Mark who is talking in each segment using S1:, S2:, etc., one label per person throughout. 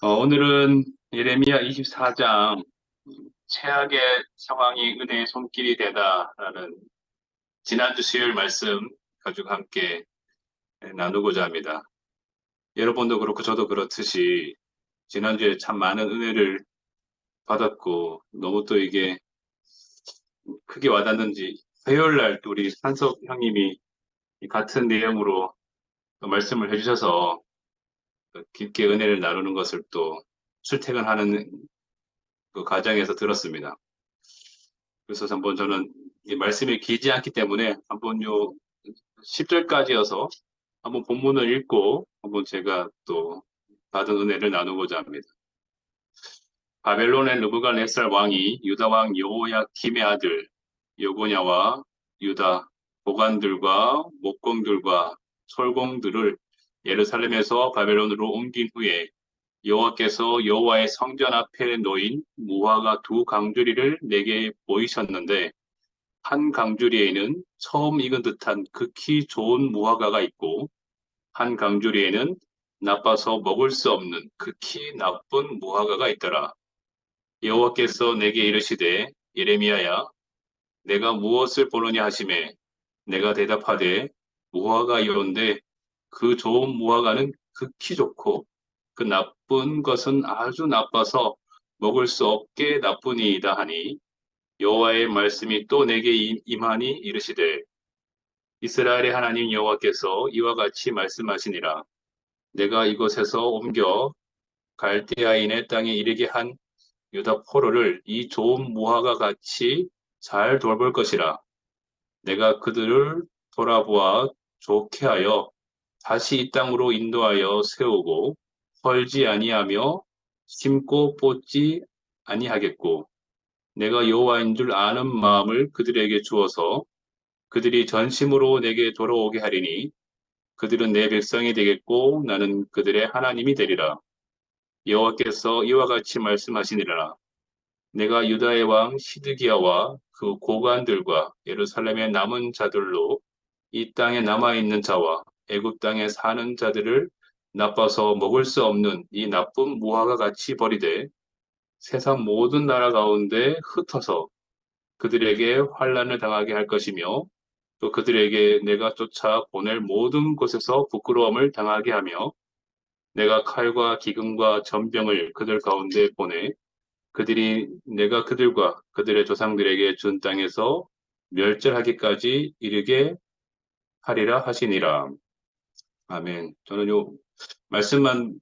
S1: 오늘은 예레미야 24장 최악의 상황이 은혜의 손길이 되다라는 지난주 수요일 말씀 가지고 함께 나누고자 합니다. 여러분도 그렇고 저도 그렇듯이 지난주에 참 많은 은혜를 받았고 너무 또 이게 크게 와닿는지 화요일 날 또 우리 한석 형님이 이 같은 내용으로 또 말씀을 해주셔서 또 깊게 은혜를 나누는 것을 또 출퇴근하는 그 과정에서 들었습니다. 그래서 한번 저는 이 말씀이 길지 않기 때문에 한번 요 10절까지여서 한번 본문을 읽고 한번 제가 또 받은 은혜를 나누고자 합니다. 바벨론의 느부갓네살 왕이 유다 왕 여호야김의 아들 여고냐와 유다 보관들과 목공들과 솔공들을 예루살렘에서 바벨론으로 옮긴 후에 여호와께서 여호와의 성전 앞에 놓인 무화과 두 강주리를 내게 보이셨는데 한 강주리에는 처음 익은 듯한 극히 좋은 무화과가 있고 한 강주리에는 나빠서 먹을 수 없는 극히 나쁜 무화과가 있더라. 여호와께서 내게 이르시되 예레미야야 내가 무엇을 보느냐 하시매 내가 대답하되 무화과이온데 그 좋은 무화과는 극히 좋고 그 나쁜 것은 아주 나빠서 먹을 수 없게 나쁘니이다 하니 여호와의 말씀이 또 내게 임하니 이르시되 이스라엘의 하나님 여호와께서 이와 같이 말씀하시니라. 내가 이곳에서 옮겨 갈대아인의 땅에 이르게 한 유다 포로를 이 좋은 무화과 같이 잘 돌볼 것이라. 내가 그들을 돌아보아 좋게 하여 다시 이 땅으로 인도하여 세우고 헐지 아니하며 심고 뽑지 아니하겠고 내가 여호와인 줄 아는 마음을 그들에게 주어서 그들이 전심으로 내게 돌아오게 하리니 그들은 내 백성이 되겠고 나는 그들의 하나님이 되리라. 여호와께서 이와 같이 말씀하시니라. 내가 유다의 왕 시드기야와 그 고관들과 예루살렘의 남은 자들로 이 땅에 남아있는 자와 애굽 땅에 사는 자들을 나빠서 먹을 수 없는 이 나쁜 무화과 같이 버리되 세상 모든 나라 가운데 흩어서 그들에게 환란을 당하게 할 것이며 또 그들에게 내가 쫓아 보낼 모든 곳에서 부끄러움을 당하게 하며 내가 칼과 기근과 전병을 그들 가운데 보내 그들이 내가 그들과 그들의 조상들에게 준 땅에서 멸절하기까지 이르게 하리라 하시니라. 아멘. 저는 요 말씀만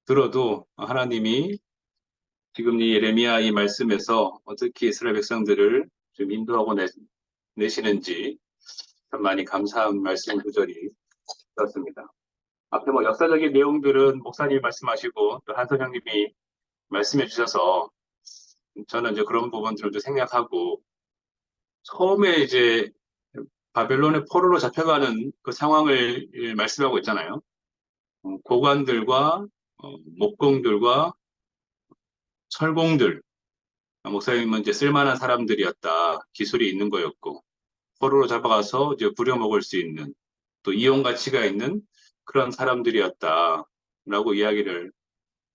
S1: 들어도 하나님이 지금 이 예레미야 이 말씀에서 어떻게 이스라엘 백성들을 좀 인도하고 내시는지 참 많이 감사한 말씀 구절이 있었습니다. 앞에 뭐 역사적인 내용들은 목사님이 말씀하시고 또 한선 형님이 말씀해 주셔서 저는 이제 그런 부분들을 좀 생략하고 처음에 이제 바벨론의 포로로 잡혀가는 그 상황을 말씀하고 있잖아요. 고관들과 목공들과 철공들, 목사님은 이제 쓸만한 사람들이었다. 기술이 있는 거였고 포로로 잡아가서 이제 부려먹을 수 있는 또 이용 가치가 있는 그런 사람들이었다라고 이야기를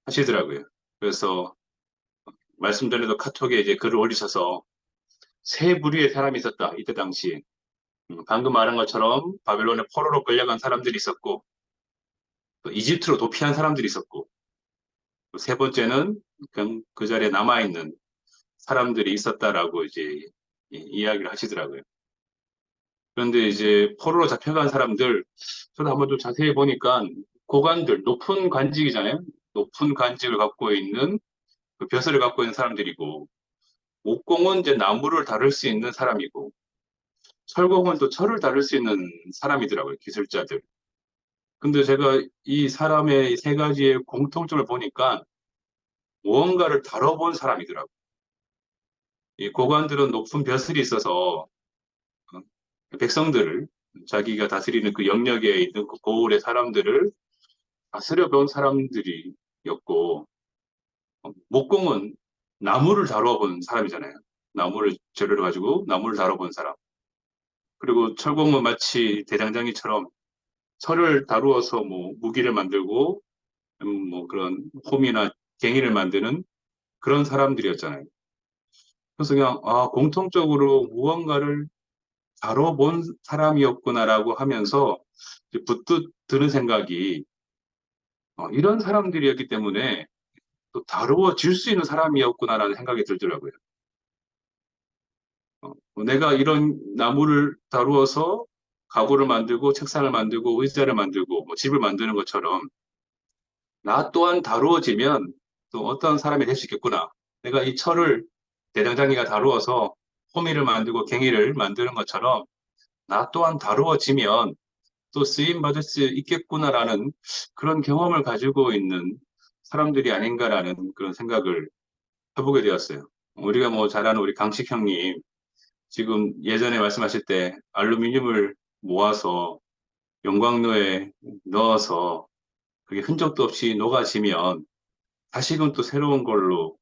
S1: 하시더라고요. 그래서 말씀 전에도 카톡에 이제 글을 올리셔서 세 부류의 사람이 있었다. 이때 당시에. 방금 말한 것처럼 바벨론의 포로로 끌려간 사람들이 있었고, 또 이집트로 도피한 사람들이 있었고, 또 세 번째는 그냥 그 자리에 남아있는 사람들이 있었다라고 이제 이야기를 하시더라고요. 그런데 이제 포로로 잡혀간 사람들, 저도 한번 좀 자세히 보니까 고관들, 높은 관직이잖아요. 높은 관직을 갖고 있는 그 벼슬을 갖고 있는 사람들이고, 목공은 이제 나무를 다룰 수 있는 사람이고, 철공은 또 철을 다룰 수 있는 사람이더라고요, 기술자들. 근데 제가 이 사람의 세 가지의 공통점을 보니까 무언가를 다뤄본 사람이더라고요. 이 고관들은 높은 벼슬이 있어서 백성들을 자기가 다스리는 그 영역에 있는 그 고을의 사람들을 다스려 본 사람들이었고, 목공은 나무를 다루어 본 사람이잖아요. 나무를 재료를 가지고 나무를 다뤄 본 사람. 그리고 철공은 마치 대장장이처럼 철을 다루어서 뭐 무기를 만들고 뭐 그런 홈이나 갱이를 만드는 그런 사람들이었잖아요. 그래서 그냥 공통적으로 무언가를 다뤄본 사람이었구나라고 하면서 이제 부뜻 드는 생각이 이런 사람들이었기 때문에 또 다루어질 수 있는 사람이었구나라는 생각이 들더라고요. 내가 이런 나무를 다루어서 가구를 만들고 책상을 만들고 의자를 만들고 뭐 집을 만드는 것처럼 나 또한 다루어지면 또 어떤 사람이 될 수 있겠구나. 내가 이 철을 대장장이가 다루어서 호미를 만들고 갱이를 만드는 것처럼 나 또한 다루어지면 또 쓰임 받을 수 있겠구나라는 그런 경험을 가지고 있는 사람들이 아닌가라는 그런 생각을 해보게 되었어요. 우리가 뭐 잘 아는 우리 강식 형님, 지금 예전에 말씀하실 때 알루미늄을 모아서 용광로에 넣어서 그게 흔적도 없이 녹아지면 다시금 또 새로운 걸로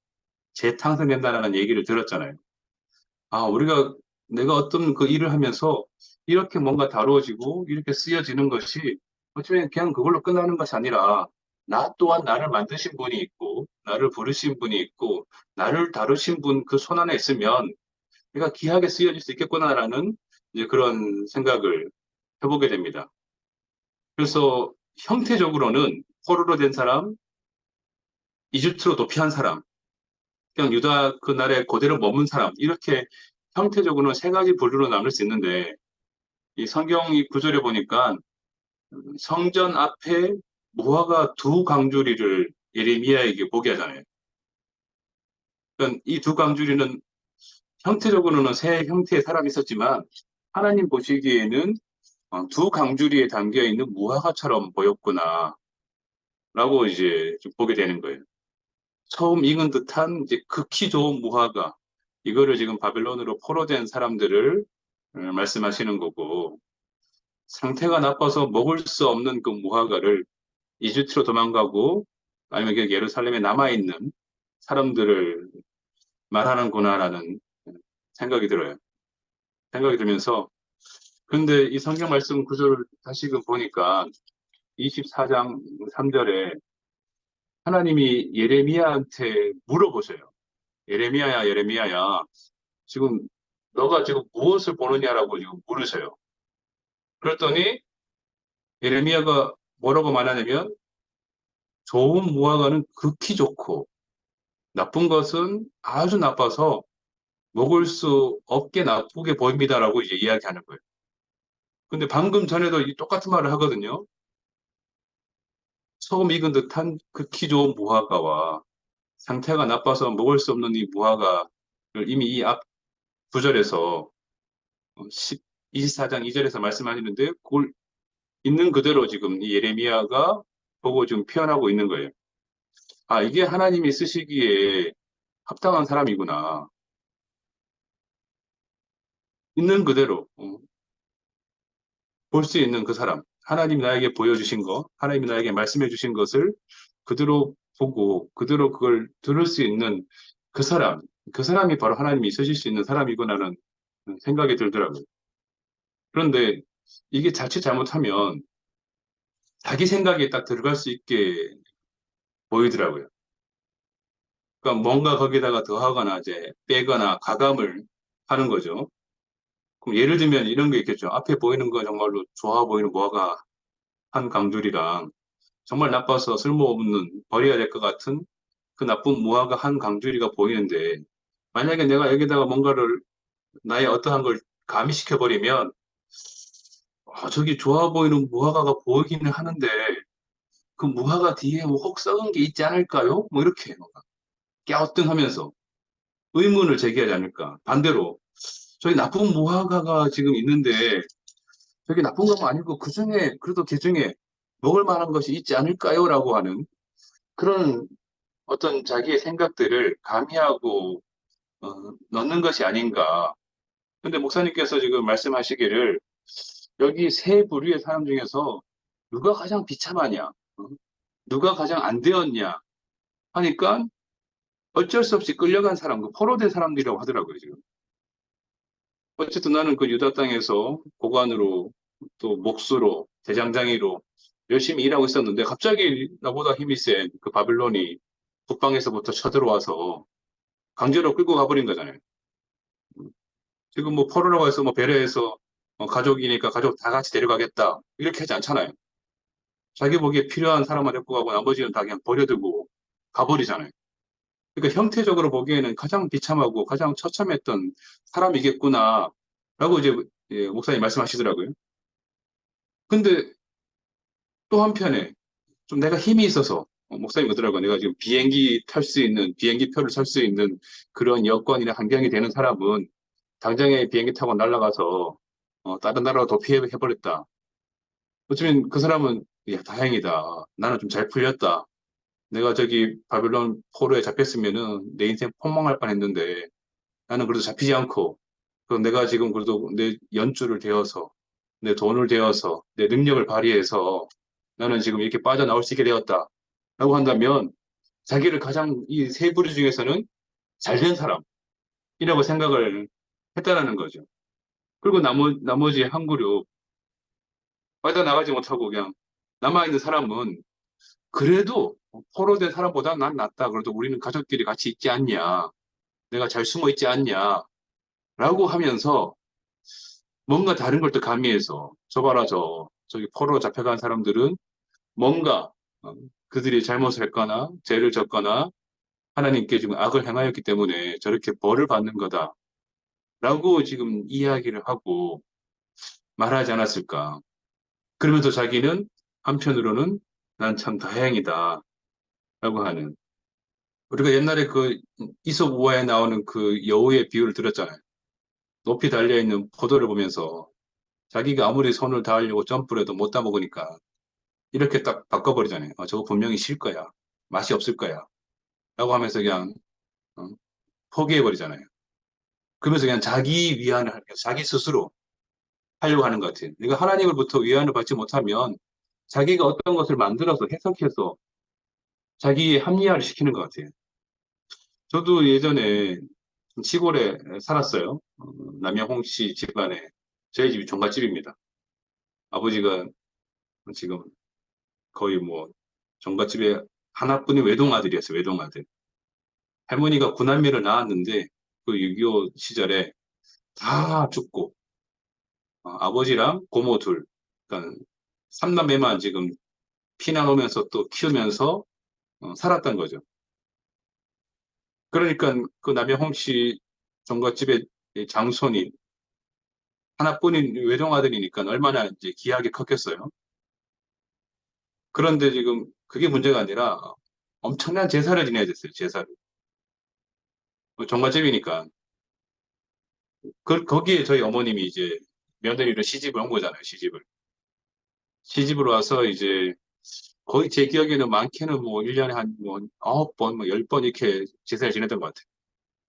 S1: 재탄생된다는 얘기를 들었잖아요. 우리가 내가 어떤 그 일을 하면서 이렇게 뭔가 다루어지고 이렇게 쓰여지는 것이 어쩌면 그냥 그걸로 끝나는 것이 아니라 나 또한 나를 만드신 분이 있고 나를 부르신 분이 있고 나를 다루신 분 그 손 안에 있으면 내가 귀하게 쓰여질 수 있겠구나라는 이제 그런 생각을 해보게 됩니다. 그래서 형태적으로는 포로로 된 사람, 이집트로 도피한 사람, 그냥 유다 그날에 그대로 머문 사람 이렇게 형태적으로는 세 가지 부류로 나눌 수 있는데 이 성경 이 구절에 보니까 성전 앞에 무화과 두 강주리를 예레미야에게 보게 하잖아요. 그러니까 이 두 강주리는 형태적으로는 새 형태의 사람이 있었지만 하나님 보시기에는 두 강주리에 담겨 있는 무화과처럼 보였구나라고 이제 좀 보게 되는 거예요. 처음 익은 듯한 이제 극히 좋은 무화과 이거를 지금 바벨론으로 포로된 사람들을 말씀하시는 거고 상태가 나빠서 먹을 수 없는 그 무화과를 이집트로 도망가고 아니면 그 예루살렘에 남아있는 사람들을 말하는구나라는 생각이 들어요. 생각이 들면서 근데 이 성경 말씀 구절을 다시금 보니까 24장 3절에 하나님이 예레미야한테 물어보세요. 예레미야야, 예레미야야. 지금 너가 지금 무엇을 보느냐라고 지금 물으세요. 그랬더니 예레미야가 뭐라고 말하냐면 좋은 무화과는 극히 좋고 나쁜 것은 아주 나빠서 먹을 수 없게 나쁘게 보입니다라고 이제 이야기하는 거예요. 근데 방금 전에도 이 똑같은 말을 하거든요. 소금 익은 듯한 극히 좋은 무화과와 상태가 나빠서 먹을 수 없는 이 무화과를 이미 이 앞 구절에서 24장 2절에서 말씀하시는데 그걸 있는 그대로 지금 이 예레미야가 보고 지금 표현하고 있는 거예요. 이게 하나님이 쓰시기에 합당한 사람이구나. 있는 그대로 볼 수 있는 그 사람. 하나님이 나에게 보여주신 거, 하나님이 나에게 말씀해 주신 것을 그대로 보고 그대로 그걸 들을 수 있는 그 사람. 그 사람이 바로 하나님이 쓰실 수 있는 사람이구나는 생각이 들더라고요. 그런데 이게 자칫 잘못하면 자기 생각에 딱 들어갈 수 있게 보이더라고요. 그러니까 뭔가 거기다가 더하거나 이제 빼거나 가감을 하는 거죠. 그럼 예를 들면 이런 게 있겠죠. 앞에 보이는 거 정말로 좋아 보이는 뭐가 한 강줄이랑 정말 나빠서 쓸모없는 버려야 될 것 같은 그 나쁜 무화과 한 강줄이가 보이는데 만약에 내가 여기다가 뭔가를 나의 어떠한 걸 가미시켜 버리면 저기 좋아 보이는 무화과가 보이기는 하는데 그 무화과 뒤에 뭐 혹 썩은 게 있지 않을까요? 뭐 이렇게 갸우뚱하면서 의문을 제기하지 않을까. 반대로 저기 나쁜 무화과가 지금 있는데 저게 나쁜 건 아니고 그 중에 그래도 그 중에 먹을 만한 것이 있지 않을까요? 라고 하는 그런 어떤 자기의 생각들을 가미하고 넣는 것이 아닌가. 근데 목사님께서 지금 말씀하시기를 여기 세 부류의 사람 중에서 누가 가장 비참하냐? 누가 가장 안 되었냐? 하니까 어쩔 수 없이 끌려간 사람, 그 포로된 사람들이라고 하더라고요, 지금. 어쨌든 나는 그 유다 땅에서 고관으로 또 목수로 대장장이로 열심히 일하고 있었는데 갑자기 나보다 힘이 센 그 바빌론이 북방에서부터 쳐들어와서 강제로 끌고 가버린 거잖아요. 지금 뭐 포로라고 해서 뭐 배려해서 가족이니까 가족 다 같이 데려가겠다. 이렇게 하지 않잖아요. 자기 보기에 필요한 사람만 데리고 가고 나머지는 다 그냥 버려두고 가버리잖아요. 그러니까 형태적으로 보기에는 가장 비참하고 가장 처참했던 사람이겠구나. 라고 이제 목사님 말씀하시더라고요. 근데 또 한편에 좀 내가 힘이 있어서 목사님 그러더라고요. 내가 지금 비행기 탈 수 있는 비행기 표를 살 수 있는 그런 여건이나 환경이 되는 사람은 당장에 비행기 타고 날아가서 다른 나라로 도피해버렸다. 어쩌면 그 사람은 야, 다행이다. 나는 좀 잘 풀렸다. 내가 저기 바빌론 포로에 잡혔으면은 내 인생 폭망할 뻔했는데 나는 그래도 잡히지 않고 내가 지금 그래도 내 연줄을 대어서 내 돈을 대어서 내 능력을 발휘해서 나는 지금 이렇게 빠져나올 수 있게 되었다. 라고 한다면 자기를 가장 이 세 부류 중에서는 잘된 사람이라고 생각을 했다라는 거죠. 그리고 나머지 한 그룹 빠져나가지 못하고 그냥 남아있는 사람은 그래도 포로된 사람보다 난 낫다. 그래도 우리는 가족끼리 같이 있지 않냐. 내가 잘 숨어 있지 않냐. 라고 하면서 뭔가 다른 걸 또 가미해서 저 봐라 저기 포로로 잡혀간 사람들은 뭔가 어, 그들이 잘못을 했거나 죄를 졌거나 하나님께 지금 악을 행하였기 때문에 저렇게 벌을 받는 거다. 라고 지금 이야기를 하고 말하지 않았을까. 그러면서 자기는 한편으로는 난 참 다행이다. 라고 하는. 우리가 옛날에 그 이솝 우화에 나오는 그 여우의 비유를 들었잖아요. 높이 달려있는 포도를 보면서 자기가 아무리 손을 닿으려고 점프를 해도 못 따먹으니까 이렇게 딱 바꿔버리잖아요. 저거 분명히 실 거야. 맛이 없을 거야. 라고 하면서 그냥 어, 포기해버리잖아요. 그러면서 그냥 자기 위안을, 자기 스스로 하려고 하는 것 같아요. 내가 하나님으로부터 위안을 받지 못하면 자기가 어떤 것을 만들어서 해석해서 자기의 합리화를 시키는 것 같아요. 저도 예전에 시골에 살았어요. 남양홍씨 집안에. 저희 집이 종갓집입니다. 아버지가 지금 거의 뭐 종갓집에 하나뿐인 외동아들이었어요. 외동아들. 할머니가 구남매를 낳았는데 그 6.25 시절에 다 죽고 아버지랑 고모 둘, 그러니까 삼남매만 지금 피난 오면서 또 키우면서 살았던 거죠. 그러니까 그 남영홍 씨 종갓집의 장손이 하나뿐인 외동아들이니까 얼마나 이제 귀하게 컸겠어요. 그런데 지금 그게 문제가 아니라 엄청난 제사를 지내야 됐어요. 제사를. 종갓집이니까. 거기에 저희 어머님이 이제 며느리로 시집을 온 거잖아요. 시집을. 시집을 와서 이제 거의 제 기억에는 많게는 뭐 1년에 한 뭐 9번, 뭐 10번 이렇게 제사를 지냈던 것 같아요.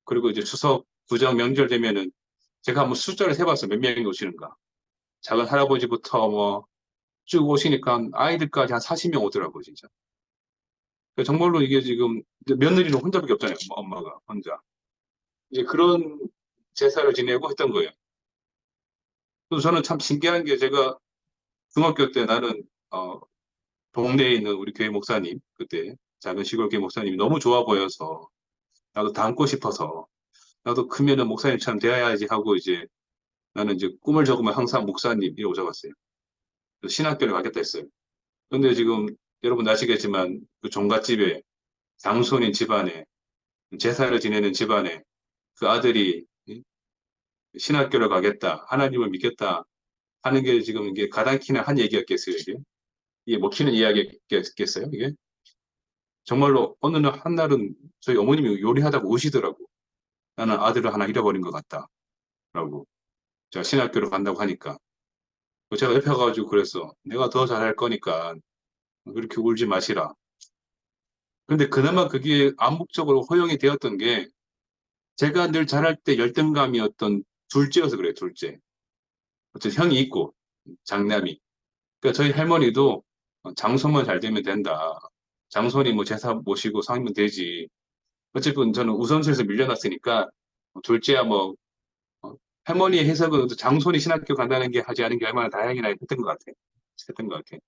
S1: 그리고 이제 추석, 구정, 명절 되면은 제가 한번 숫자를 세봤어요. 몇 명이 오시는가. 작은 할아버지부터 뭐 쭉 오시니까 아이들까지 한 40명 오더라고요, 진짜. 그러니까 정말로 이게 지금 며느리는 혼자밖에 없잖아요, 엄마가 혼자. 이제 그런 제사를 지내고 했던 거예요. 그래서 저는 참 신기한 게 제가 중학교 때 나는 동네에 있는 우리 교회 목사님, 그때 작은 시골 교회 목사님이 너무 좋아 보여서 나도 닮고 싶어서 나도 크면은 목사님처럼 되어야지 하고 이제 나는 이제 꿈을 적으면 항상 목사님이라고 적었어요. 그래서 신학교를 가겠다 했어요. 근데 지금 여러분 아시겠지만 그 종갓집에 장손인 집안에 제사를 지내는 집안에 그 아들이 신학교를 가겠다, 하나님을 믿겠다 하는 게 지금 이게 가당키나 한 얘기였겠어요, 이게? 이게 먹히는 이야기였겠어요, 이게? 정말로 어느 한날은 저희 어머님이 요리하다가 우시더라고. 나는 아들을 하나 잃어버린 것 같다. 라고. 제가 신학교를 간다고 하니까. 제가 옆에 가가지고 그랬어. 내가 더 잘할 거니까 그렇게 울지 마시라. 근데 그나마 그게 암묵적으로 허용이 되었던 게 제가 늘 잘할 때 열등감이었던 둘째여서 그래요, 둘째. 어쨌든 형이 있고, 장남이. 그러니까 저희 할머니도 장손만 잘 되면 된다. 장손이 뭐 제사 모시고 상이면 되지. 어쨌든 저는 우선순위에서 밀려났으니까 둘째야 뭐 할머니의 해석은 장손이 신학교 간다는 게 하지 않은 게 얼마나 다행이나 했던 것 같아. 했던 것 같아.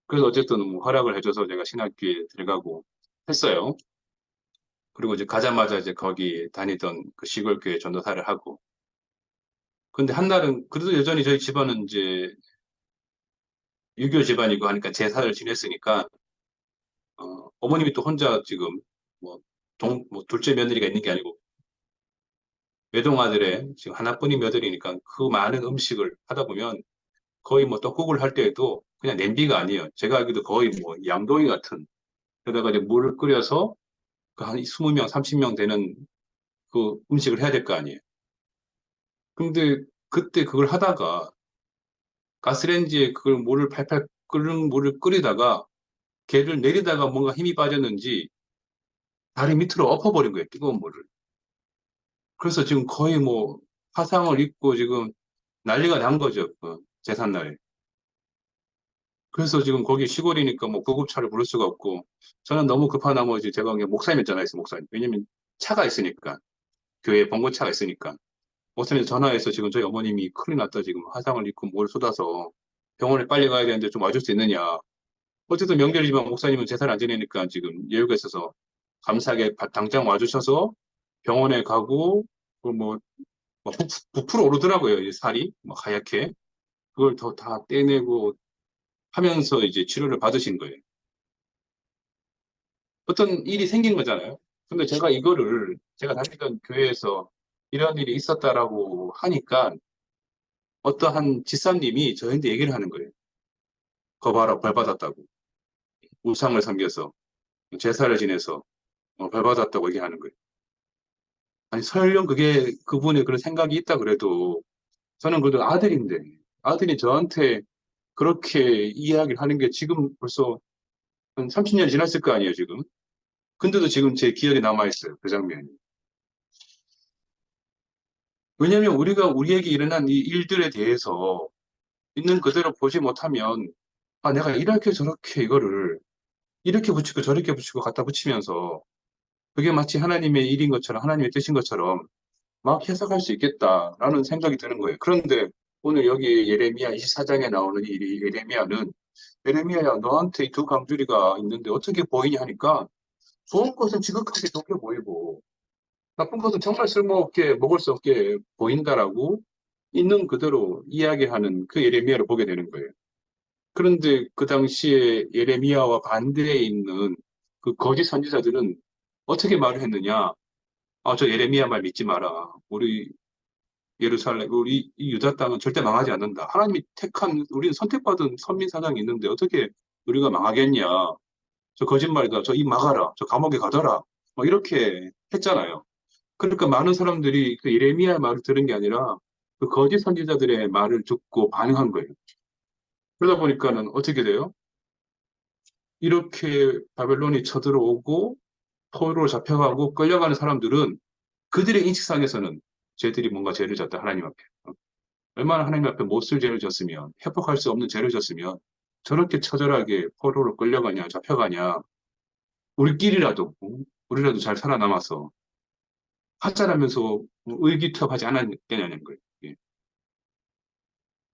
S1: 그래서 어쨌든 뭐 허락을 해줘서 제가 신학교에 들어가고 했어요. 그리고 이제 가자마자 이제 거기 다니던 그 시골 교회 전도사를 하고. 근데 한날은 그래도 여전히 저희 집안은 이제 유교 집안이고 하니까 제사를 지냈으니까 어머님이 또 혼자 지금 뭐 뭐 둘째 며느리가 있는 게 아니고 외동아들의 지금 하나뿐인 며느리니까 그 많은 음식을 하다 보면 거의 뭐 떡국을 할 때에도 그냥 냄비가 아니에요. 제가 알기도 거의 뭐 양동이 같은. 그러다가 이제 물을 끓여서 그 한 20명, 30명 되는 그 음식을 해야 될 거 아니에요. 근데 그때 그걸 하다가 가스레인지에 그걸 물을 팔팔 끓는 물을 끓이다가 걔를 내리다가 뭔가 힘이 빠졌는지 다리 밑으로 엎어버린 거예요. 뜨거운 물을. 그래서 지금 거의 뭐 화상을 입고 지금 난리가 난 거죠. 그 제삿날에. 그래서 지금 거기 시골이니까 뭐 구급차를 부를 수가 없고 저는 너무 급한 나머지 제가 그냥 목사님이었잖아요. 목사님. 왜냐면 차가 있으니까. 교회 봉고차가 있으니까. 목사님 전화해서 지금 저희 어머님이 큰일 났다. 지금 화상을 입고 뭘 쏟아서 병원에 빨리 가야 되는데 좀 와줄 수 있느냐. 어쨌든 명절이지만 목사님은 제사를 안 지내니까 지금 여유가 있어서 감사하게 당장 와주셔서 병원에 가고 그뭐 부풀어 오르더라고요. 이 살이 막 하얗게 그걸 더 다 떼내고 하면서 이제 치료를 받으신 거예요. 어떤 일이 생긴 거잖아요. 근데 제가 이거를 제가 다니던 교회에서 이런 일이 있었다라고 하니까 어떠한 집사님이 저희한테 얘기를 하는 거예요. 거 봐라, 벌 받았다고. 우상을 섬겨서 제사를 지내서 벌 받았다고 얘기하는 거예요. 아니 설령 그게 그분의 그런 생각이 있다 그래도 저는 그래도 아들인데 아들이 저한테 그렇게 이야기를 하는 게 지금 벌써 한 30년 지났을 거 아니에요, 지금. 근데도 지금 제 기억에 남아있어요, 그 장면이. 왜냐하면 우리가 우리에게 일어난 이 일들에 대해서 있는 그대로 보지 못하면 아, 내가 이렇게 저렇게 이거를 이렇게 붙이고 저렇게 붙이고 갖다 붙이면서 그게 마치 하나님의 일인 것처럼 하나님의 뜻인 것처럼 막 해석할 수 있겠다라는 생각이 드는 거예요. 그런데 오늘 여기 예레미야 24장에 나오는 이 예레미야는 예레미야야 너한테 이 두 강줄이가 있는데 어떻게 보이냐 하니까 좋은 것은 지극하게 좋게 보이고 나쁜 것은 정말 쓸모없게 먹을 수 없게 보인다라고 있는 그대로 이야기하는 그 예레미야를 보게 되는 거예요. 그런데 그 당시에 예레미야와 반대에 있는 그 거짓 선지자들은 어떻게 말을 했느냐? 아, 저 예레미야 말 믿지 마라. 우리 예루살렘, 우리 이 유다 땅은 절대 망하지 않는다. 하나님이 택한, 우리는 선택받은 선민 사장이 있는데 어떻게 우리가 망하겠냐? 저 거짓말이다. 저 입 막아라. 저 감옥에 가둬라. 뭐 이렇게 했잖아요. 그러니까 많은 사람들이 그 예레미야의 말을 들은 게 아니라 그 거짓 선지자들의 말을 듣고 반응한 거예요. 그러다 보니까는 어떻게 돼요? 이렇게 바벨론이 쳐들어오고 포로로 잡혀가고 끌려가는 사람들은 그들의 인식상에서는 쟤들이 뭔가 죄를 졌다 하나님 앞에. 얼마나 하나님 앞에 못쓸 죄를 졌으면 회복할 수 없는 죄를 졌으면 저렇게 처절하게 포로로 끌려가냐 잡혀가냐 우리끼리라도 우리라도 잘 살아남아서 하자라면서 의기투합하지 않았겠냐는 거예요. 예.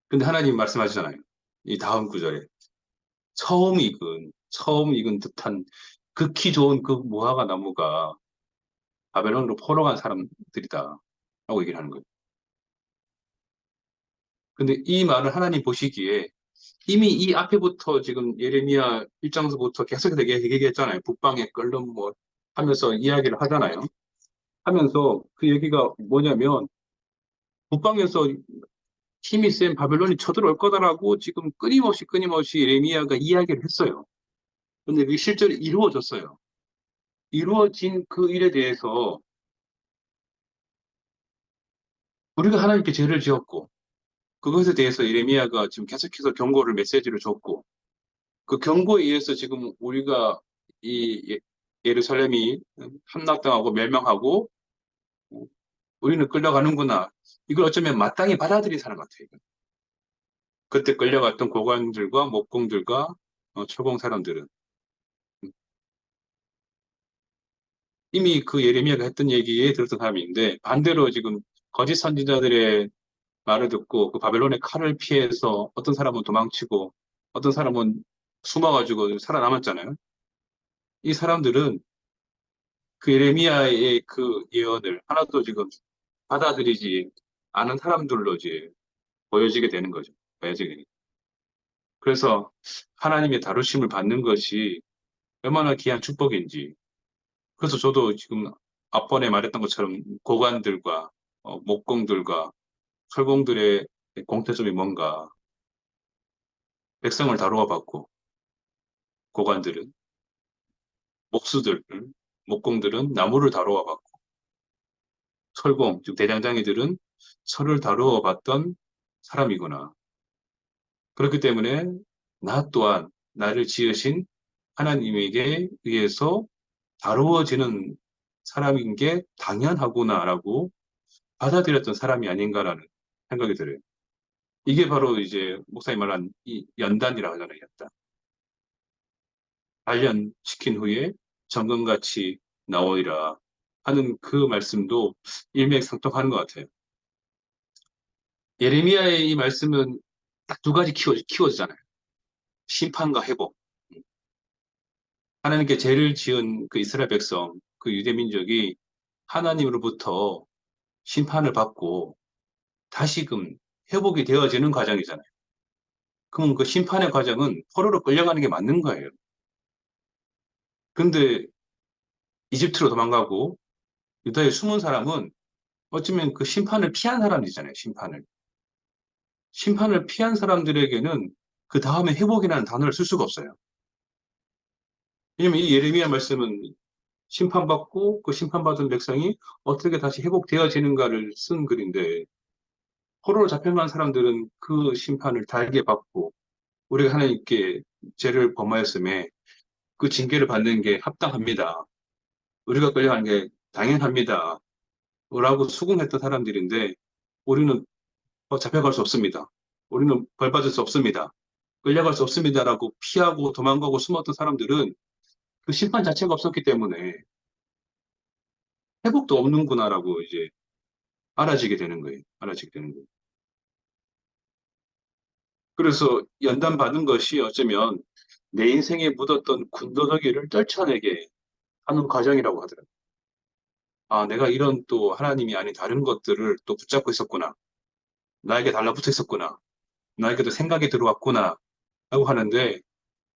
S1: 근데 하나님 말씀하시잖아요. 이 다음 구절에 처음 익은 듯한 극히 좋은 그 무화과 나무가 바벨론으로 포로 간 사람들이다 라고 얘기를 하는 거예요. 근데 이 말을 하나님 보시기에 이미 이 앞에부터 지금 예레미야 1장서부터 계속해서 얘기했잖아요. 북방의 끓는 뭐 하면서 이야기를 하잖아요. 하면서 그 얘기가 뭐냐면 북방에서 힘이 센 바벨론이 쳐들어올 거다라고 지금 끊임없이 예레미야가 이야기를 했어요. 근데 그게 실제로 이루어졌어요. 이루어진 그 일에 대해서 우리가 하나님께 죄를 지었고 그것에 대해서 예레미야가 지금 계속해서 경고를 메시지를 줬고 그 경고에 의해서 지금 우리가 이 예루살렘이 함락당하고 멸망하고 우리는 끌려가는구나. 이걸 어쩌면 마땅히 받아들인 사람 같아요. 그때 끌려갔던 고관들과 목공들과 철공 사람들은 이미 그 예레미야가 했던 얘기에 들었던 사람인데 반대로 지금 거짓 선지자들의 말을 듣고 그 바벨론의 칼을 피해서 어떤 사람은 도망치고 어떤 사람은 숨어가지고 살아남았잖아요. 이 사람들은 그 예레미야의 그 예언을 하나도 지금 받아들이지 않은 사람들로 이제 보여지게 되는 거죠. 보여지게 되는. 그래서 하나님의 다루심을 받는 것이 얼마나 귀한 축복인지. 그래서 저도 지금 앞번에 말했던 것처럼 고관들과 목공들과 설공들의 공통점이 뭔가 백성을 다루어 받고 고관들은 목수들, 목공들은 나무를 다루어 받고 철공, 즉 대장장이들은 철을 다루어 봤던 사람이구나. 그렇기 때문에 나 또한 나를 지으신 하나님에게 의해서 다루어지는 사람인 게 당연하구나라고 받아들였던 사람이 아닌가라는 생각이 들어요. 이게 바로 이제 목사님 말한 이 연단이라고 하잖아요, 연단. 단련시킨 후에 정금같이 나오리라 하는 그 말씀도 일맥상통하는 것 같아요. 예레미야의 이 말씀은 딱 두 가지 키워드잖아요. 심판과 회복. 하나님께 죄를 지은 그 이스라엘 백성, 그 유대 민족이 하나님으로부터 심판을 받고 다시금 회복이 되어지는 과정이잖아요. 그럼 그 심판의 과정은 포로로 끌려가는 게 맞는 거예요. 근데 이집트로 도망가고 유다에 숨은 사람은 어쩌면 그 심판을 피한 사람이잖아요, 심판을. 심판을 피한 사람들에게는 그 다음에 회복이라는 단어를 쓸 수가 없어요. 왜냐면 이 예레미야 말씀은 심판받고 그 심판받은 백성이 어떻게 다시 회복되어지는가를 쓴 글인데 포로로 잡혀간 사람들은 그 심판을 달게 받고 우리가 하나님께 죄를 범하였음에 그 징계를 받는 게 합당합니다. 우리가 끌려가는 게 당연합니다. 라고 수긍했던 사람들인데 우리는 잡혀갈 수 없습니다. 우리는 벌 받을 수 없습니다. 끌려갈 수 없습니다라고 피하고 도망가고 숨었던 사람들은 그 심판 자체가 없었기 때문에 회복도 없는구나라고 이제 알아지게 되는 거예요. 알아지게 되는 거예요. 그래서 연단 받은 것이 어쩌면 내 인생에 묻었던 군더더기를 떨쳐내게 하는 과정이라고 하더라고요. 아, 내가 이런 또 하나님이 아닌 다른 것들을 또 붙잡고 있었구나. 나에게 달라붙어 있었구나. 나에게도 생각이 들어왔구나. 라고 하는데,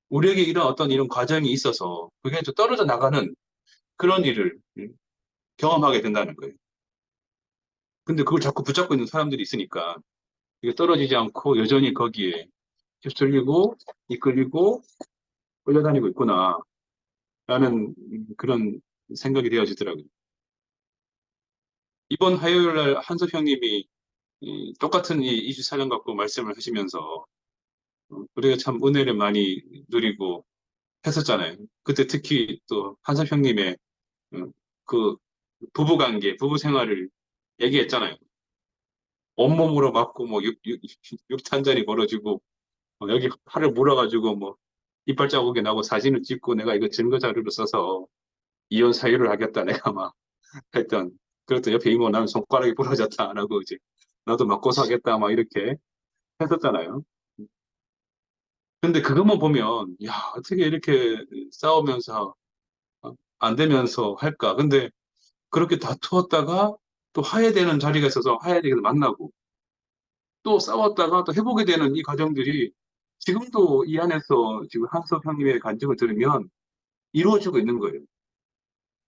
S1: 우리에게 이런 어떤 이런 과정이 있어서 그게 또 떨어져 나가는 그런 일을 경험하게 된다는 거예요. 근데 그걸 자꾸 붙잡고 있는 사람들이 있으니까 이게 떨어지지 않고 여전히 거기에 휩쓸리고 이끌리고 끌려다니고 있구나. 라는 그런 생각이 되어지더라고요. 이번 화요일 날 한섭 형님이 똑같은 이 24년 갖고 말씀을 하시면서 우리가 참 은혜를 많이 누리고 했었잖아요. 그때 특히 또 한섭 형님의 어, 그 부부관계, 부부 생활을 얘기했잖아요. 온몸으로 맞고 뭐 육탄전이 벌어지고 여기 팔을 물어가지고 뭐 이빨 자국이 나고 사진을 찍고 내가 이거 증거 자료로 써서 이혼 사유를 하겠다 내가 막 했던 그랬더니 옆에 이모 나는 손가락이 부러졌다라고 이제 나도 맞고 사겠다 막 이렇게 했었잖아요. 근데 그것만 보면 야 어떻게 이렇게 싸우면서 안 되면서 할까? 근데 그렇게 다투었다가 또 화해되는 자리가 있어서 화해되게 만나고 또 싸웠다가 또 회복이 되는 이 과정들이 지금도 이 안에서 지금 한석 형님의 간증을 들으면 이루어지고 있는 거예요.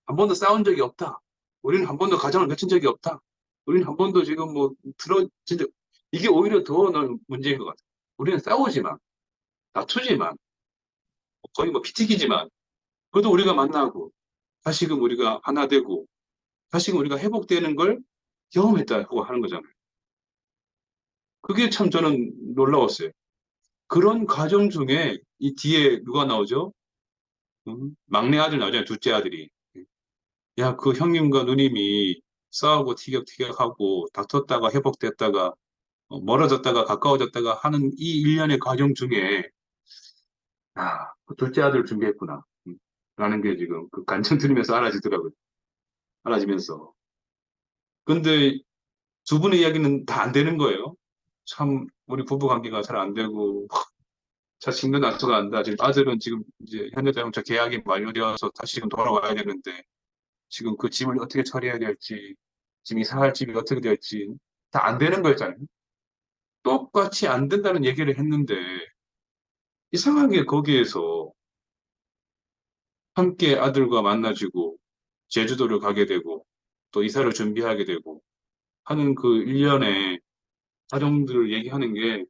S1: 한 번도 싸운 적이 없다. 우리는 한 번도 가정을 맺힌 적이 없다. 우리는 한 번도 지금 뭐 진짜 이게 오히려 더 난 문제인 것 같아요. 우리는 싸우지만 다투지만 거의 뭐 피튀기지만 그래도 우리가 만나고 다시금 우리가 하나 되고 다시금 우리가 회복되는 걸 경험했다고 하는 거잖아요. 그게 참 저는 놀라웠어요. 그런 과정 중에 이 뒤에 누가 나오죠? 막내 아들 나오잖아요. 둘째 아들이. 야, 그 형님과 누님이 싸우고 티격태격하고 다퉜다가 회복됐다가 멀어졌다가 가까워졌다가 하는 이 일련의 과정 중에 그 둘째 아들을 준비했구나. 라는 게 지금 그 간증 들으면서 알아지더라고요. 알아지면서. 근데 두 분의 이야기는 다 안 되는 거예요. 참 우리 부부 관계가 잘 안 되고 자, 짐도 나서간다. 지금 아들은 지금 이제 현대자동차 계약이 만료되어서 다시 지금 돌아와야 되는데, 지금 그 짐을 어떻게 처리해야 될지, 지금 이사할 집이 어떻게 될지, 다 안 되는 거였잖아요. 똑같이 안 된다는 얘기를 했는데, 이상하게 거기에서 함께 아들과 만나지고, 제주도를 가게 되고, 또 이사를 준비하게 되고, 하는 그 일련의 과정들을 얘기하는 게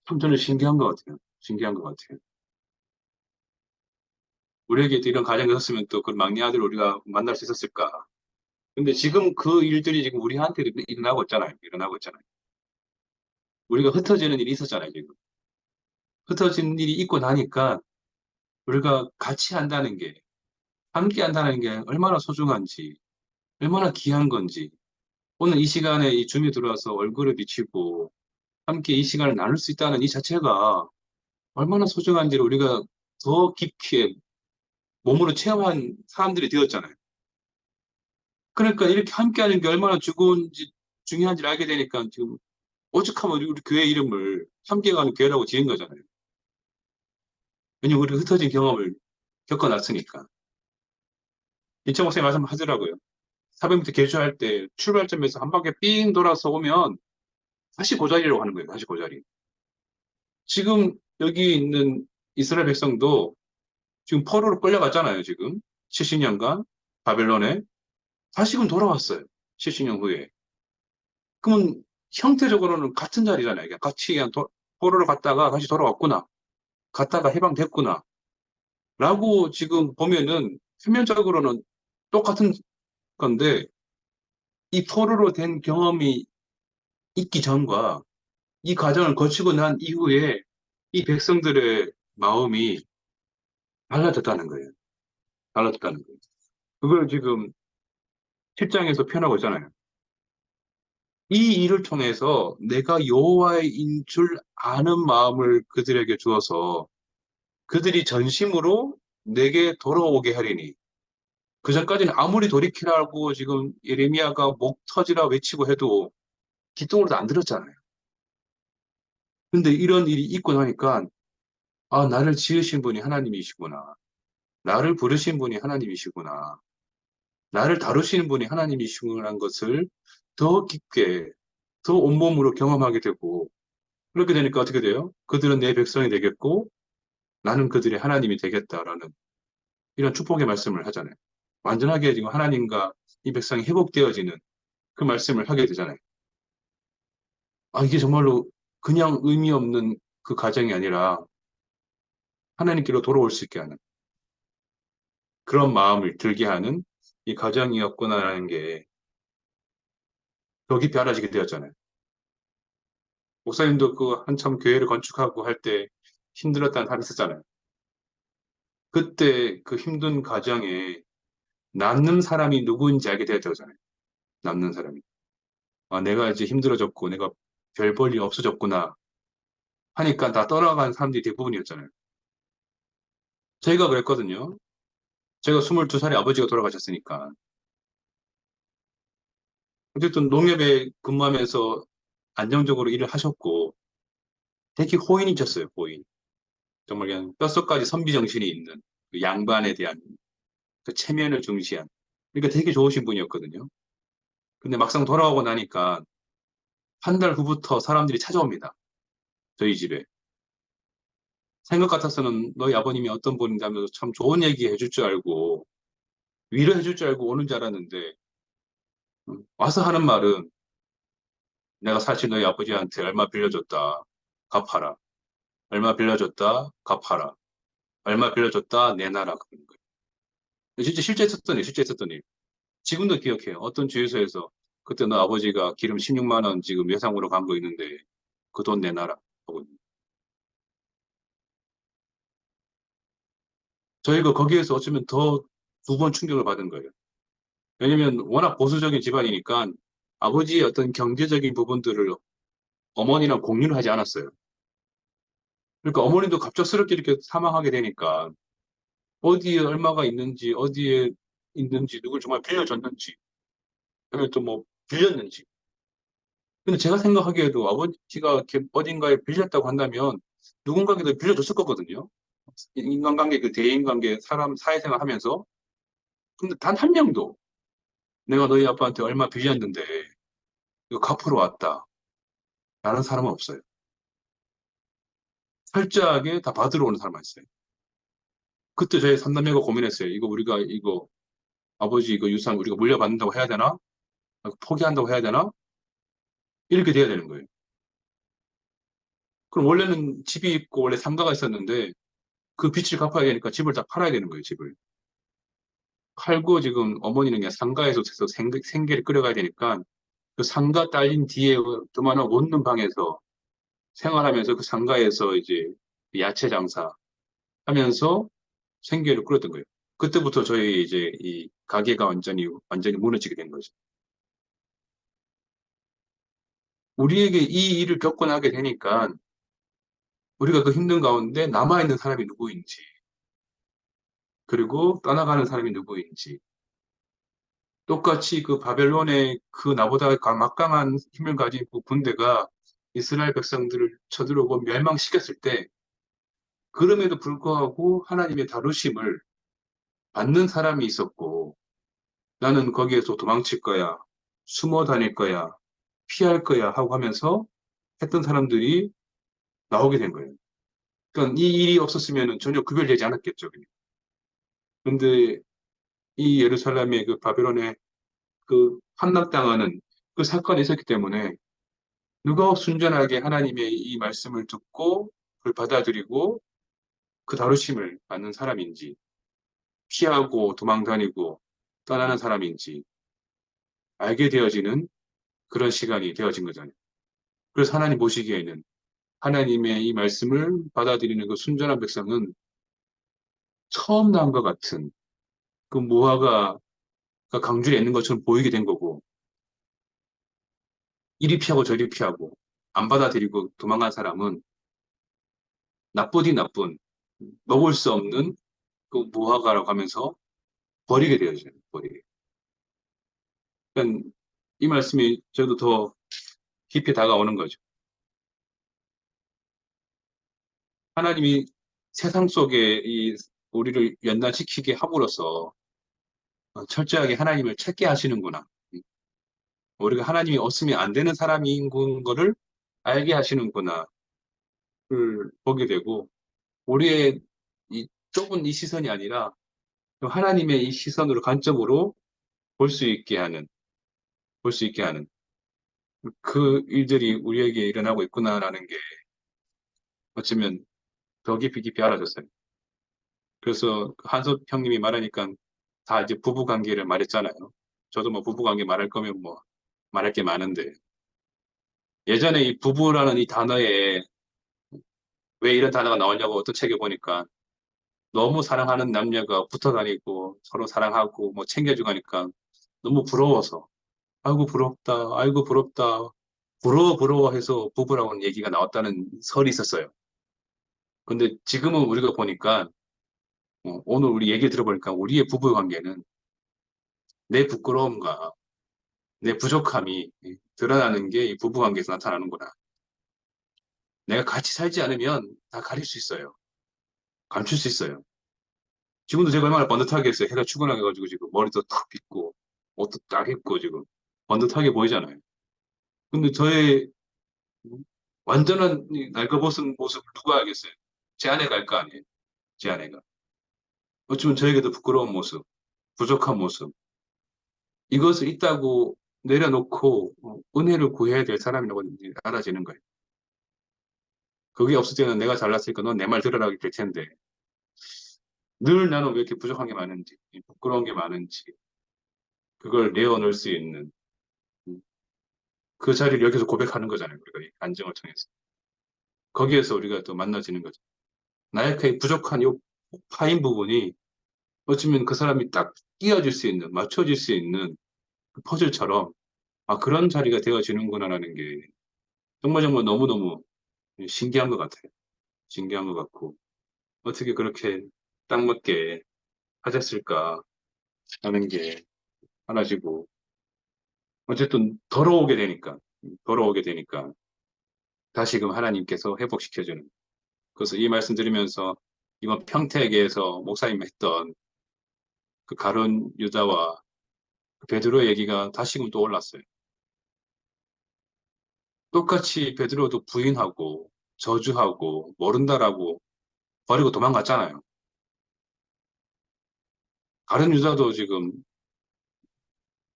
S1: 참 저는 신기한 것 같아요. 신기한 것 같아요. 우리에게 이런 가정이 있었으면 또 그 막내 아들 우리가 만날 수 있었을까? 근데 지금 그 일들이 지금 우리한테도 일어나고 있잖아요. 일어나고 있잖아요. 우리가 흩어지는 일이 있었잖아요, 지금. 흩어지는 일이 있고 나니까 우리가 같이 한다는 게, 함께 한다는 게 얼마나 소중한지, 얼마나 귀한 건지, 오늘 이 시간에 이 줌에 들어와서 얼굴을 비치고 함께 이 시간을 나눌 수 있다는 이 자체가 얼마나 소중한지를 우리가 더 깊게 몸으로 체험한 사람들이 되었잖아요. 그러니까 이렇게 함께하는 게 얼마나 중요한지를 알게 되니까 지금 오죽하면 우리 교회 이름을 함께 가는 교회라고 지은 거잖아요. 왜냐면 우리 흩어진 경험을 겪어놨으니까. 이창호 선생님 말씀하더라고요. 400m 개주할 때 출발점에서 한 바퀴 삥 돌아서 오면 다시 그 자리로 가는 거예요. 다시 그 자리. 지금 여기 있는 이스라엘 백성도 지금 포로로 끌려갔잖아요. 지금 70년간 바벨론에 다시금 돌아왔어요. 70년 후에. 그러면 형태적으로는 같은 자리잖아요. 그냥 같이 그냥 포로를 갔다가 다시 돌아왔구나. 갔다가 해방됐구나. 라고 지금 보면은 표면적으로는 똑같은 건데 이 포로로 된 경험이 있기 전과 이 과정을 거치고 난 이후에 이 백성들의 마음이 달라졌다는 거예요. 달라졌다는 거예요. 그걸 지금 7장에서 표현하고 있잖아요. 이 일을 통해서 내가 여호와인 줄 아는 마음을 그들에게 주어서 그들이 전심으로 내게 돌아오게 하리니 그 전까지는 아무리 돌이키라고 지금 예레미야가 목 터지라 외치고 해도 귀뚱으로도 안 들었잖아요. 근데 이런 일이 있고 나니까 아, 나를 지으신 분이 하나님이시구나. 나를 부르신 분이 하나님이시구나. 나를 다루시는 분이 하나님이시구나라는 것을 더 깊게, 더 온몸으로 경험하게 되고, 그렇게 되니까 어떻게 돼요? 그들은 내 백성이 되겠고, 나는 그들의 하나님이 되겠다라는 이런 축복의 말씀을 하잖아요. 완전하게 지금 하나님과 이 백성이 회복되어지는 그 말씀을 하게 되잖아요. 아, 이게 정말로 그냥 의미 없는 그 가정이 아니라 하나님께로 돌아올 수 있게 하는 그런 마음을 들게 하는 이 가정이었구나라는 게 더 깊이 알아지게 되었잖아요. 목사님도 그 한참 교회를 건축하고 할 때 힘들었다는 답이 있었잖아요. 그때 그 힘든 과정에 남는 사람이 누구인지 알게 되었잖아요. 남는 사람이. 아, 내가 이제 힘들어졌고, 내가 별 볼일 없어졌구나 하니까 다 떠나간 사람들이 대부분이었잖아요. 저희가 그랬거든요. 제가 22살에 아버지가 돌아가셨으니까. 어쨌든 농협에 근무하면서 안정적으로 일을 하셨고, 되게 호인이셨어요, 호인. 정말 그냥 뼛속까지 선비정신이 있는 그 양반에 대한 그 체면을 중시한. 그러니까 되게 좋으신 분이었거든요. 근데 막상 돌아오고 나니까 한 달 후부터 사람들이 찾아옵니다. 저희 집에. 생각 같아서는 너희 아버님이 어떤 분인지 하면서 참 좋은 얘기 해줄 줄 알고, 위로해 줄 줄 알고 오는 줄 알았는데, 와서 하는 말은 내가 사실 너희 아버지한테 얼마 빌려줬다. 갚아라. 얼마 빌려줬다. 갚아라. 얼마 빌려줬다. 내놔라. 그러는 거예요. 진짜 실제 있었던 일, 실제 있었던 일. 지금도 기억해요. 어떤 주유소에서 그때 너 아버지가 기름 16만 원 지금 예상으로 간 거 있는데 그 돈 내놔라. 하고 있는. 저희가 거기에서 어쩌면 더 두 번 충격을 받은 거예요. 왜냐면 워낙 보수적인 집안이니까 아버지의 어떤 경제적인 부분들을 어머니랑 공유를 하지 않았어요. 그러니까 어머니도 갑작스럽게 이렇게 사망하게 되니까 어디에 얼마가 있는지, 어디에 있는지, 누굴 정말 빌려줬는지, 아니면 또 뭐 빌렸는지. 근데 제가 생각하기에도 아버지가 이렇게 어딘가에 빌렸다고 한다면 누군가에게 빌려줬을 거거든요. 인간관계, 그 대인관계, 사람, 사회생활 하면서. 근데 단 한 명도 내가 너희 아빠한테 얼마 빌렸는데 이거 갚으러 왔다. 라는 사람은 없어요. 철저하게 다 받으러 오는 사람만 있어요. 그때 저희 삼남매가 고민했어요. 이거 우리가 이거 아버지 이거 유산 우리가 물려받는다고 해야 되나? 포기한다고 해야 되나? 이렇게 돼야 되는 거예요. 그럼 원래는 집이 있고 원래 상가가 있었는데 그 빚을 갚아야 되니까 집을 다 팔아야 되는 거예요, 집을. 팔고 지금 어머니는 그냥 상가에서 계속 생계를 끌어가야 되니까 그 상가 딸린 뒤에 조만한 원룸 방에서 생활하면서 그 상가에서 이제 야채 장사 하면서 생계를 끌었던 거예요. 그때부터 저희 이제 이 가게가 완전히 무너지게 된 거죠. 우리에게 이 일을 겪고 나게 되니까 우리가 그 힘든 가운데 남아있는 사람이 누구인지, 그리고 떠나가는 사람이 누구인지, 똑같이 그 바벨론의 그 나보다 막강한 힘을 가진 그 군대가 이스라엘 백성들을 쳐들어오고 멸망시켰을 때, 그럼에도 불구하고 하나님의 다루심을 받는 사람이 있었고, 나는 거기에서 도망칠 거야, 숨어 다닐 거야, 피할 거야 하고 하면서 했던 사람들이 나오게 된 거예요. 그러니까 이 일이 없었으면 전혀 구별되지 않았겠죠. 그런데 이 예루살렘의 그 바벨론의 그 함락당하는 그 사건이 있었기 때문에 누가 순전하게 하나님의 이 말씀을 듣고 그걸 받아들이고 그 다루심을 받는 사람인지 피하고 도망다니고 떠나는 사람인지 알게 되어지는 그런 시간이 되어진 거잖아요. 그래서 하나님 보시기에는 하나님의 이 말씀을 받아들이는 그 순전한 백성은 처음 나온 것 같은 그 무화과가 강줄에 있는 것처럼 보이게 된 거고 이리 피하고 저리 피하고 안 받아들이고 도망간 사람은 나쁘디 나쁜 먹을 수 없는 그 무화과라고 하면서 버리게 되어져요. 버리게. 그러니까 이 말씀이 저도 더 깊이 다가오는 거죠. 하나님이 세상 속에 이 우리를 연단시키게 함으로써 철저하게 하나님을 찾게 하시는구나. 우리가 하나님이 없으면 안 되는 사람인 거를 알게 하시는구나. 를 보게 되고 우리의 이 좁은 이 시선이 아니라 하나님의 이 시선으로 관점으로 볼 수 있게 하는 볼 수 있게 하는 그 일들이 우리에게 일어나고 있구나라는 게 어쩌면 더 깊이 깊이 알아졌어요. 그래서 그 한섭 형님이 말하니까 다 이제 부부 관계를 말했잖아요. 저도 뭐 부부 관계 말할 거면 뭐 말할 게 많은데 예전에 이 부부라는 이 단어에 왜 이런 단어가 나오냐고 어떤 책에 보니까 너무 사랑하는 남녀가 붙어 다니고 서로 사랑하고 뭐 챙겨주고 하니까 너무 부러워서 아이고 부럽다 아이고 부럽다 부러워해서 부부라고는 얘기가 나왔다는 설이 있었어요. 근데 지금은 우리가 보니까 오늘 우리 얘기 들어보니까 우리의 부부 관계는 내 부끄러움과 내 부족함이 드러나는 게 이 부부 관계에서 나타나는구나. 내가 같이 살지 않으면 다 가릴 수 있어요. 감출 수 있어요. 지금도 제가 얼마나 번듯하게 했어요. 해가 출근해가지고 지금 머리도 탁 빗고 옷도 딱 입고 지금 번듯하게 보이잖아요. 근데 저의 완전한 이 날가벗은 모습을 누가 알겠어요? 제 아내가 알 거 아니에요. 제 아내가. 어쩌면 저에게도 부끄러운 모습, 부족한 모습, 이것을 있다고 내려놓고 은혜를 구해야 될 사람이라고 이제 알아지는 거예요. 그게 없을 때는 내가 잘났으니까 넌 내 말 들으라 될 텐데 늘 나는 왜 이렇게 부족한 게 많은지, 부끄러운 게 많은지 그걸 내어놓을 수 있는 음, 그 자리를 여기서 고백하는 거잖아요. 우리가 이 안정을 통해서. 거기에서 우리가 또 만나지는 거죠. 나의 그 부족한 이 파인 부분이 어쩌면 그 사람이 딱 끼워질 수 있는, 맞춰질 수 있는 그 퍼즐처럼 아, 그런 자리가 되어지는구나라는 게 정말 정말 너무너무 신기한 것 같아요. 신기한 것 같고 어떻게 그렇게 딱 맞게 하셨을까 하는 게 하나지고 어쨌든 돌아오게 되니까 다시금 하나님께서 회복시켜주는 그래서 이 말씀 드리면서 이번 평택에서 목사님 했던 그 가룟 유다와 그 베드로 얘기가 다시금 또 올랐어요. 똑같이 베드로도 부인하고 저주하고 모른다라고 버리고 도망갔잖아요. 가룟 유다도 지금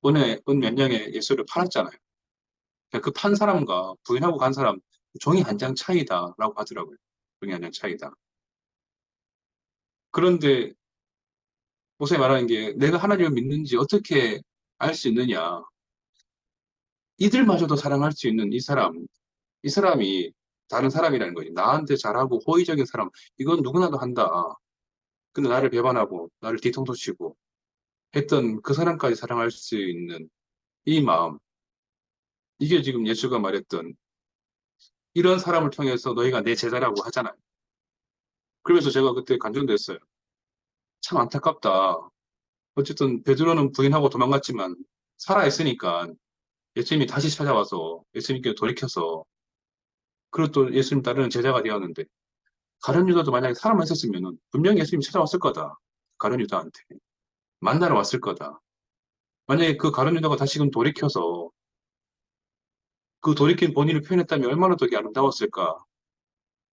S1: 은 몇 냥에 예수를 팔았잖아요. 그 판 사람과 부인하고 간 사람 종이 한 장 차이다라고 하더라고요. 종이 한 장 차이다. 그런데 목사님 말하는 게 내가 하나님을 믿는지 어떻게 알 수 있느냐. 이들마저도 사랑할 수 있는 이 사람이 다른 사람이라는 거지. 나한테 잘하고 호의적인 사람, 이건 누구나도 한다. 근데 나를 배반하고 나를 뒤통수 치고 했던 그 사람까지 사랑할 수 있는 이 마음. 이게 지금 예수가 말했던 이런 사람을 통해서 너희가 내 제자라고 하잖아요. 그러면서 제가 그때 간증됐어요. 참 안타깝다. 어쨌든 베드로는 부인하고 도망갔지만 살아있으니까 예수님이 다시 찾아와서 예수님께 돌이켜서 그리고 또 예수님 따르는 제자가 되었는데 가룟 유다도 만약에 살아만 있었으면 분명히 예수님이 찾아왔을 거다. 가룟 유다한테 만나러 왔을 거다. 만약에 그 가룟 유다가 다시금 돌이켜서 그 돌이킨 본인을 표현했다면 얼마나 더 아름다웠을까.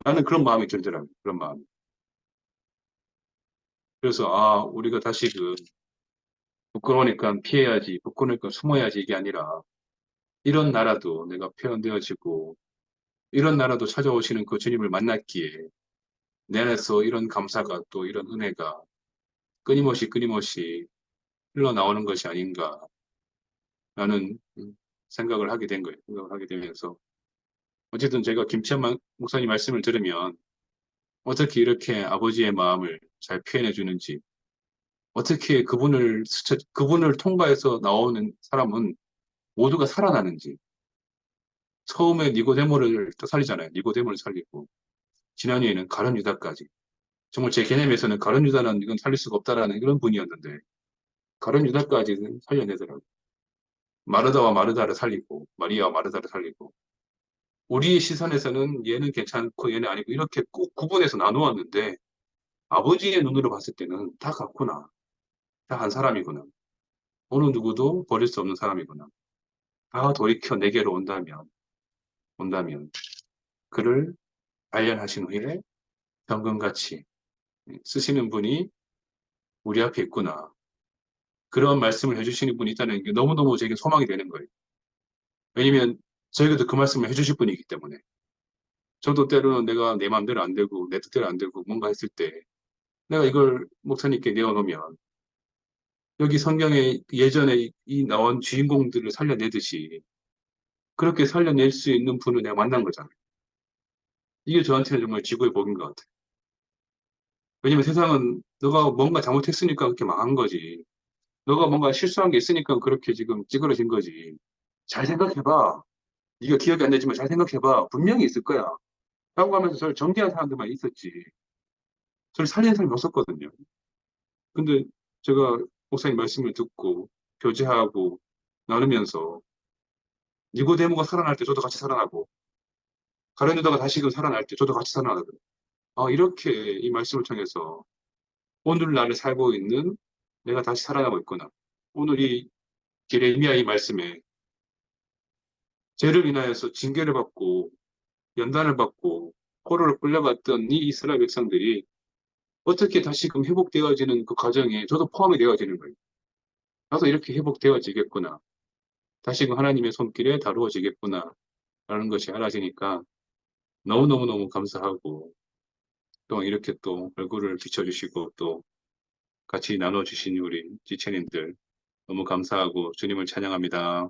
S1: 나는 그런 마음이 들더라고요. 그런 마음. 그래서 우리가 다시금 부끄러우니까 피해야지, 부끄러우니까 숨어야지 이게 아니라 이런 나라도 내가 표현되어지고 이런 나라도 찾아오시는 그 주님을 만났기에 내 안에서 이런 감사가 또 이런 은혜가 끊임없이 흘러나오는 것이 아닌가라는 생각을 하게 된 거예요. 생각을 하게 되면서 어쨌든 제가 김치한 목사님 말씀을 들으면 어떻게 이렇게 아버지의 마음을 잘 표현해 주는지 어떻게 그분을 통과해서 나오는 사람은 모두가 살아나는지 처음에 니고데모를 또 살리잖아요. 니고데모를 살리고 지난해에는 가룟 유다까지 정말 제 개념에서는 가룟 유다는 이건 살릴 수가 없다라는 그런 분이었는데 가룟 유다까지 살려내더라고요. 마르다와 마르다를 살리고 마리아와 마르다를 살리고 우리의 시선에서는 얘는 괜찮고 얘는 아니고 이렇게 꼭 구분해서 나누었는데 아버지의 눈으로 봤을 때는 다 같구나. 다 한 사람이구나. 어느 누구도 버릴 수 없는 사람이구나. 다 돌이켜 내게로 온다면 그를 발견하신 후에 병금같이 쓰시는 분이 우리 앞에 있구나. 그런 말씀을 해주시는 분이 있다는 게 너무너무 제게 소망이 되는 거예요. 왜냐면 저에게도 그 말씀을 해주실 분이기 때문에. 저도 때로는 내가 내 마음대로 안 되고 내 뜻대로 안 되고 뭔가 했을 때 내가 이걸 목사님께 내어놓으면 여기 성경에 예전에 이 나온 주인공들을 살려내듯이 그렇게 살려낼 수 있는 분을 내가 만난 거잖아요. 이게 저한테는 정말 지구의 복인 것 같아요. 왜냐면 세상은 너가 뭔가 잘못했으니까 그렇게 망한 거지. 너가 뭔가 실수한 게 있으니까 그렇게 지금 찌그러진 거지. 잘 생각해봐. 네가 기억이 안 나지만 잘 생각해봐. 분명히 있을 거야. 라고 하면서 저를 정죄한 사람들만 있었지. 저를 살리는 사람이 없었거든요. 근데 제가 목사님 말씀을 듣고 교제하고 나누면서 니고데모가 살아날 때 저도 같이 살아나고 가룟유다가 다시금 살아날 때 저도 같이 살아나거든요. 이렇게 이 말씀을 통해서 오늘 나를 살고 있는 내가 다시 살아나고 있구나. 오늘 이 예레미야 이 말씀에 죄를 인하여서 징계를 받고 연단을 받고 포로를 끌려갔던 이 이스라엘 백성들이 어떻게 다시금 회복되어지는 그 과정에 저도 포함이 되어지는 거예요. 나도 이렇게 회복되어지겠구나. 다시금 하나님의 손길에 다루어지겠구나. 라는 것이 알아지니까 너무너무너무 감사하고 또 이렇게 또 얼굴을 비춰주시고 또 같이 나눠주신 우리 지체님들 너무 감사하고 주님을 찬양합니다.